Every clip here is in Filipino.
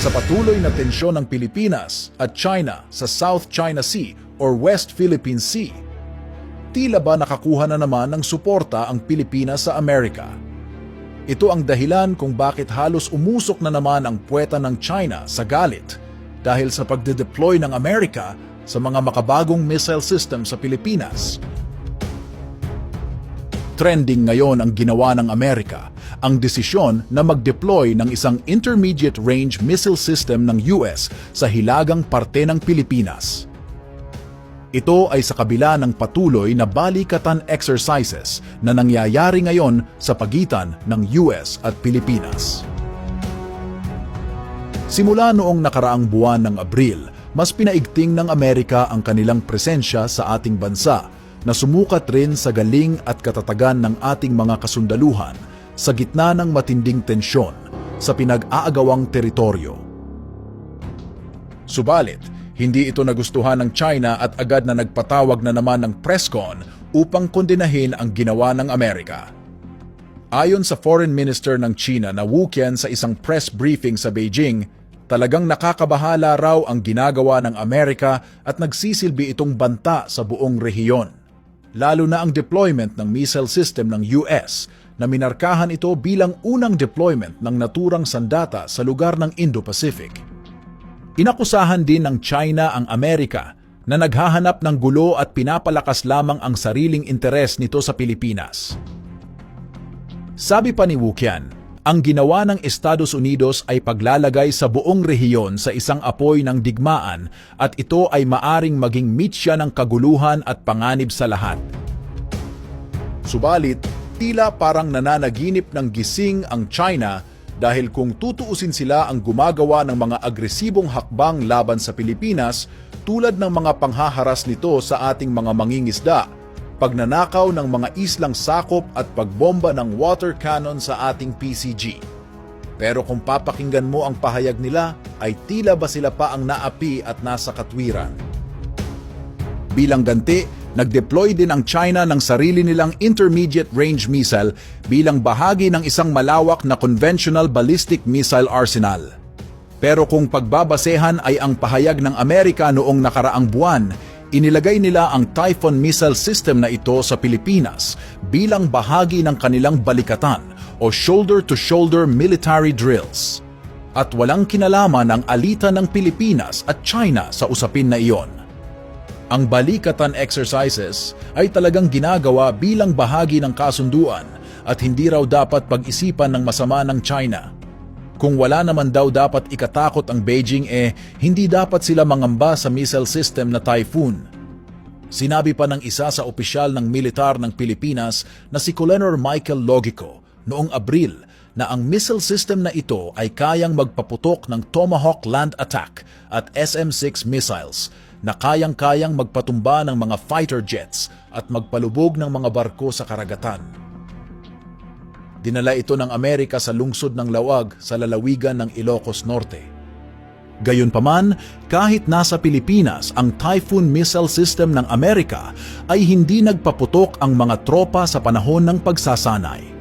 Sa patuloy na tensyon ng Pilipinas at China sa South China Sea or West Philippine Sea, tila ba nakakuha na naman ng suporta ang Pilipinas sa Amerika. Ito ang dahilan kung bakit halos umusok na naman ang puweta ng China sa galit dahil sa pagde-deploy ng Amerika sa mga makabagong missile system sa Pilipinas. Trending ngayon ang ginawa ng Amerika, ang desisyon na mag-deploy ng isang intermediate range missile system ng US sa hilagang parte ng Pilipinas. Ito ay sa kabila ng patuloy na balikatan exercises na nangyayari ngayon sa pagitan ng US at Pilipinas. Simula noong nakaraang buwan ng Abril, mas pinaigting ng Amerika ang kanilang presensya sa ating bansa na sumukat rin sa galing at katatagan ng ating mga kasundaluhan sa gitna ng matinding tensyon sa pinag-aagawang teritoryo. Subalit, hindi ito nagustuhan ng China at agad na nagpatawag na naman ng presscon upang kondenahin ang ginawa ng Amerika. Ayon sa Foreign Minister ng China na Wu Qian sa isang press briefing sa Beijing, talagang nakakabahala raw ang ginagawa ng Amerika at nagsisilbi itong banta sa buong rehiyon. Lalo na ang deployment ng missile system ng US na minarkahan ito bilang unang deployment ng naturang sandata sa lugar ng Indo-Pacific. Inakusahan din ng China ang Amerika na naghahanap ng gulo at pinapalakas lamang ang sariling interes nito sa Pilipinas. Sabi pa ni Wu Qian, ang ginawa ng Estados Unidos ay paglalagay sa buong rehiyon sa isang apoy ng digmaan at ito ay maaring maging mitsya ng kaguluhan at panganib sa lahat. Subalit, tila parang nananaginip ng gising ang China dahil kung tutuusin sila ang gumagawa ng mga agresibong hakbang laban sa Pilipinas tulad ng mga panghaharas nito sa ating mga mangingisda, pagnanakaw ng mga islang sakop at pagbomba ng water cannon sa ating PCG. Pero kung papakinggan mo ang pahayag nila, ay tila ba sila pa ang naapi at nasa katwiran. Bilang ganti, nag-deploy din ang China ng sarili nilang intermediate range missile bilang bahagi ng isang malawak na conventional ballistic missile arsenal. Pero kung pagbabasehan ay ang pahayag ng Amerika noong nakaraang buwan, inilagay nila ang Typhoon missile system na ito sa Pilipinas bilang bahagi ng kanilang balikatan o shoulder-to-shoulder military drills. At walang kinalaman ang alitan ng Pilipinas at China sa usapin na iyon. Ang balikatan exercises ay talagang ginagawa bilang bahagi ng kasunduan at hindi raw dapat pag-isipan ng masama ng China. Kung wala naman daw dapat ikatakot ang Beijing hindi dapat sila mangamba sa missile system na Typhoon. Sinabi pa ng isa sa opisyal ng militar ng Pilipinas na si Colonel Michael Logico noong Abril na ang missile system na ito ay kayang magpaputok ng Tomahawk land attack at SM-6 missiles na kayang-kayang magpatumba ng mga fighter jets at magpalubog ng mga barko sa karagatan. Dinala ito ng Amerika sa lungsod ng Lawag sa lalawigan ng Ilocos Norte. Gayunpaman, kahit nasa Pilipinas ang Typhoon missile system ng Amerika ay hindi nagpaputok ang mga tropa sa panahon ng pagsasanay.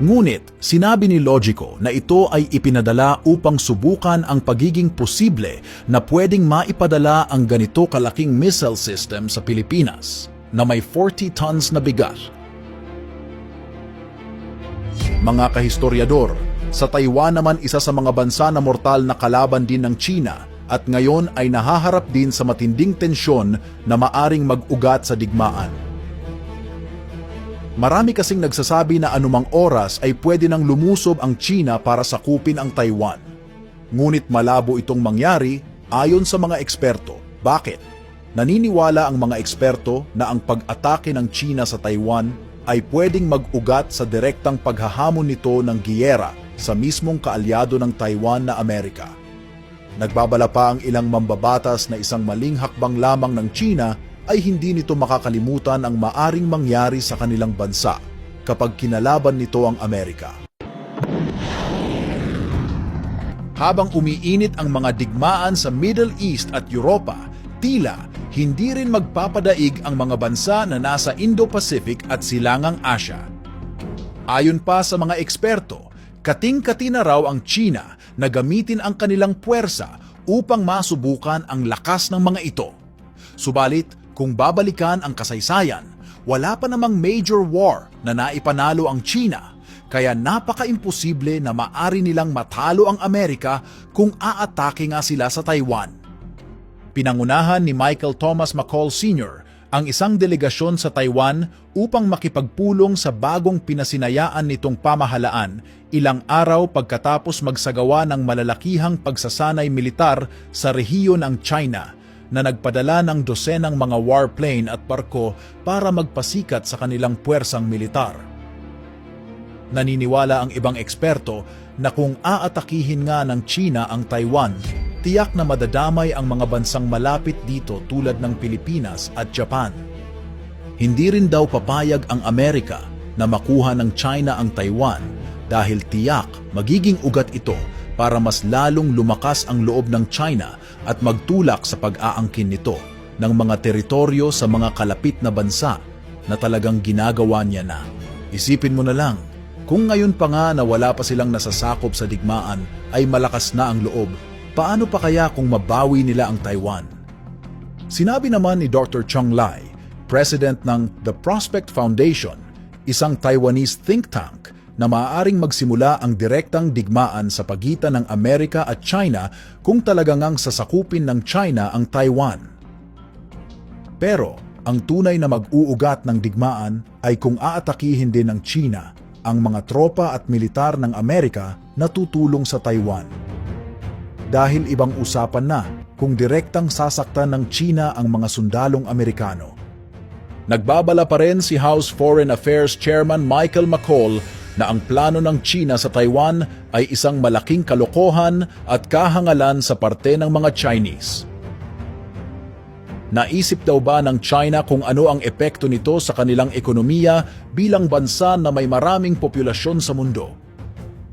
Ngunit sinabi ni Logico na ito ay ipinadala upang subukan ang pagiging posible na pwedeng maipadala ang ganito kalaking missile system sa Pilipinas na may 40 tons na bigat. Mga kahistoryador, sa Taiwan naman isa sa mga bansa na mortal na kalaban din ng China at ngayon ay nahaharap din sa matinding tensyon na maaring mag-ugat sa digmaan. Marami kasing nagsasabi na anumang oras ay pwede nang lumusob ang China para sakupin ang Taiwan. Ngunit malabo itong mangyari ayon sa mga eksperto. Bakit? Naniniwala ang mga eksperto na ang pag-atake ng China sa Taiwan ay pwedeng mag-ugat sa direktang paghahamon nito ng giyera sa mismong kaalyado ng Taiwan na Amerika. Nagbabala pa ang ilang mambabatas na isang maling hakbang lamang ng China ay hindi nito makakalimutan ang maaring mangyari sa kanilang bansa kapag kinalaban nito ang Amerika. Habang umiinit ang mga digmaan sa Middle East at Europa, tila hindi rin magpapadaig ang mga bansa na nasa Indo-Pacific at Silangang Asya. Ayon pa sa mga eksperto, Kating-kati na raw ang China na gamitin ang kanilang puwersa upang masubukan ang lakas ng mga ito. Subalit, kung babalikan ang kasaysayan, wala pa namang major war na naipanalo ang China, kaya napaka-imposible na maari nilang matalo ang Amerika kung aatake nga sila sa Taiwan. Pinangunahan ni Michael Thomas McCall Sr. ang isang delegasyon sa Taiwan upang makipagpulong sa bagong pinasinayaan nitong pamahalaan ilang araw pagkatapos magsagawa ng malalakihang pagsasanay militar sa rehiyon ng China na nagpadala ng dosenang mga warplane at barko para magpasikat sa kanilang puwersang militar. Naniniwala ang ibang eksperto na kung aatakihin nga ng China ang Taiwan, tiyak na madadamay ang mga bansang malapit dito tulad ng Pilipinas at Japan. Hindi rin daw papayag ang Amerika na makuha ng China ang Taiwan dahil tiyak magiging ugat ito para mas lalong lumakas ang loob ng China at magtulak sa pag-aangkin nito ng mga teritoryo sa mga kalapit na bansa na talagang ginagawa niya na. Isipin mo na lang, kung ngayon pa nga na wala pa silang nasasakop sa digmaan ay malakas na ang loob, paano pa kaya kung mabawi nila ang Taiwan? Sinabi naman ni Dr. Chong Lai, president ng The Prospect Foundation, isang Taiwanese think tank, na maaaring magsimula ang direktang digmaan sa pagitan ng Amerika at China kung talagang sasakupin ng China ang Taiwan. Pero ang tunay na mag-uugat ng digmaan ay kung aatakihin din ng China ang mga tropa at militar ng Amerika na tutulong sa Taiwan. Dahil ibang usapan na kung direktang sasaktan ng China ang mga sundalong Amerikano. Nagbabala pa rin si House Foreign Affairs Chairman Michael McCall na ang plano ng China sa Taiwan ay isang malaking kalokohan at kahangalan sa parte ng mga Chinese. Naisip daw ba ng China kung ano ang epekto nito sa kanilang ekonomiya bilang bansa na may maraming populasyon sa mundo?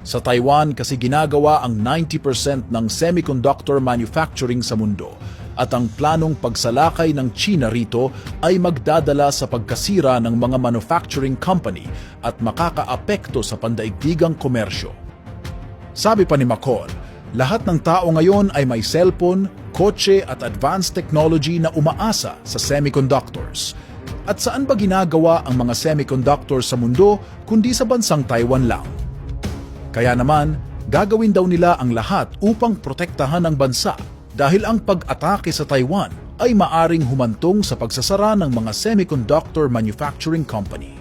Sa Taiwan kasi ginagawa ang 90% ng semiconductor manufacturing sa mundo at ang planong pagsalakay ng China rito ay magdadala sa pagkasira ng mga manufacturing company at makakaapekto sa pandaigdigang komersyo. Sabi pa ni McCall, lahat ng tao ngayon ay may cellphone, kotse at advanced technology na umaasa sa semiconductors. At saan ba ginagawa ang mga semiconductors sa mundo kundi sa bansang Taiwan lang? Kaya naman, gagawin daw nila ang lahat upang protektahan ang bansa dahil ang pag-atake sa Taiwan ay maaring humantong sa pagsasara ng mga semiconductor manufacturing company.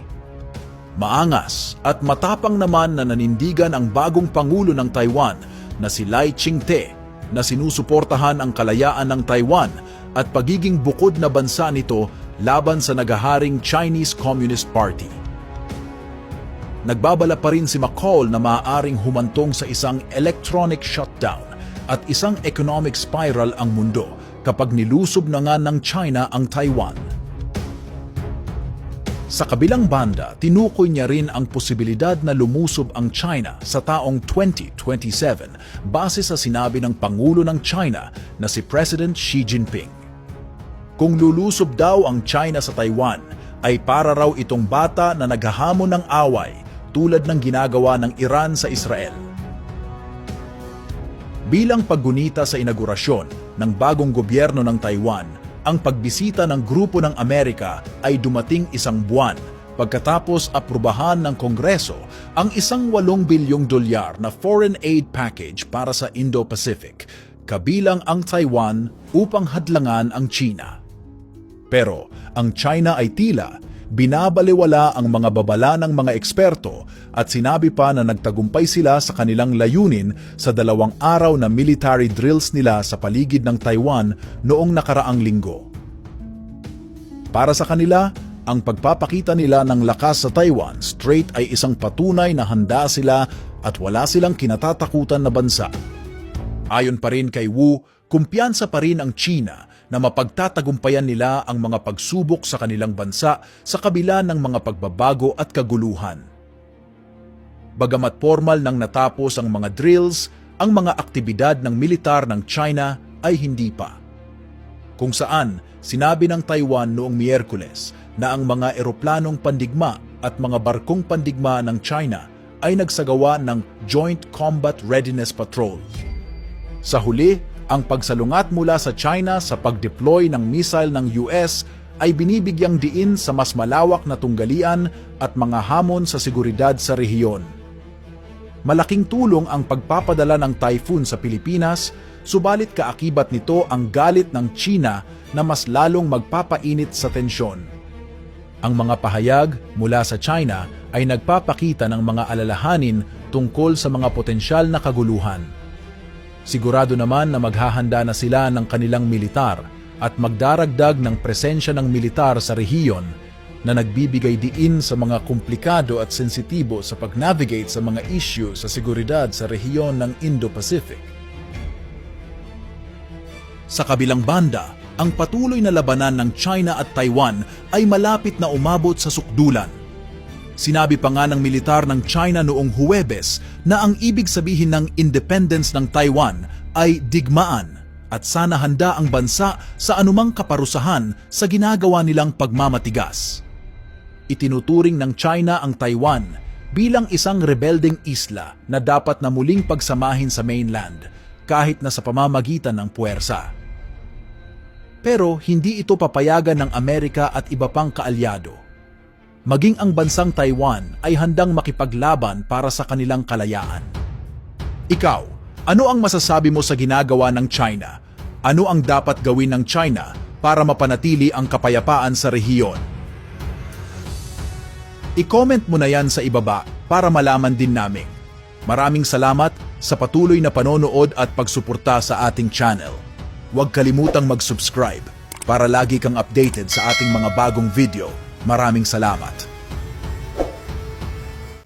Maangas at matapang naman na nanindigan ang bagong Pangulo ng Taiwan na si Lai Ching-te na sinusuportahan ang kalayaan ng Taiwan at pagiging bukod na bansa nito laban sa nagaharing Chinese Communist Party. Nagbabala pa rin si McCall na maaaring humantong sa isang electronic shutdown at isang economic spiral ang mundo kapag nilusob na nga ng China ang Taiwan. Sa kabilang banda, tinukoy niya rin ang posibilidad na lumusob ang China sa taong 2027 base sa sinabi ng Pangulo ng China na si President Xi Jinping. Kung lulusob daw ang China sa Taiwan, ay para raw itong bata na naghahamon ng away tulad ng ginagawa ng Iran sa Israel. Bilang paggunita sa inaugurasyon ng bagong gobyerno ng Taiwan, ang pagbisita ng Grupo ng Amerika ay dumating isang buwan pagkatapos aprubahan ng Kongreso ang isang $8 bilyong na foreign aid package para sa Indo-Pacific, kabilang ang Taiwan upang hadlangan ang China. Pero ang China ay tila binabaliwala ang mga babala ng mga eksperto at sinabi pa na nagtagumpay sila sa kanilang layunin sa 2 araw na military drills nila sa paligid ng Taiwan noong nakaraang linggo. Para sa kanila, ang pagpapakita nila ng lakas sa Taiwan Strait ay isang patunay na handa sila at wala silang kinatatakutan na bansa. Ayon pa rin kay Wu, kumpiyansa pa rin ang China na mapagtatagumpayan nila ang mga pagsubok sa kanilang bansa sa kabila ng mga pagbabago at kaguluhan. Bagamat formal nang natapos ang mga drills, ang mga aktibidad ng militar ng China ay hindi pa. Kung saan, sinabi ng Taiwan noong Miyerkules na ang mga eroplanong pandigma at mga barkong pandigma ng China ay nagsagawa ng Joint Combat Readiness Patrol. Sa huli, ang pagsalungat mula sa China sa pag-deploy ng missile ng US ay binibigyang diin sa mas malawak na tunggalian at mga hamon sa seguridad sa rehiyon. Malaking tulong ang pagpapadala ng typhoon sa Pilipinas, subalit kaakibat nito ang galit ng China na mas lalong magpapainit sa tensyon. Ang mga pahayag mula sa China ay nagpapakita ng mga alalahanin tungkol sa mga potensyal na kaguluhan. Sigurado naman na maghahanda na sila ng kanilang militar at magdaragdag ng presensya ng militar sa rehiyon na nagbibigay diin sa mga komplikado at sensitibo sa pag-navigate sa mga issue sa seguridad sa rehiyon ng Indo-Pacific. Sa kabilang banda, ang patuloy na labanan ng China at Taiwan ay malapit na umabot sa sukdulan. Sinabi pa nga ng militar ng China noong Huwebes na ang ibig sabihin ng independence ng Taiwan ay digmaan at sana handa ang bansa sa anumang kaparusahan sa ginagawa nilang pagmamatigas. Itinuturing ng China ang Taiwan bilang isang rebeldeng isla na dapat na muling pagsamahin sa mainland kahit na sa pamamagitan ng puwersa. Pero hindi ito papayagan ng Amerika at iba pang kaalyado. Maging ang bansang Taiwan ay handang makipaglaban para sa kanilang kalayaan. Ikaw, ano ang masasabi mo sa ginagawa ng China? Ano ang dapat gawin ng China para mapanatili ang kapayapaan sa rehiyon? I-comment mo na yan sa ibaba para malaman din namin. Maraming salamat sa patuloy na panonood at pagsuporta sa ating channel. Huwag kalimutang mag-subscribe para lagi kang updated sa ating mga bagong video. Maraming salamat.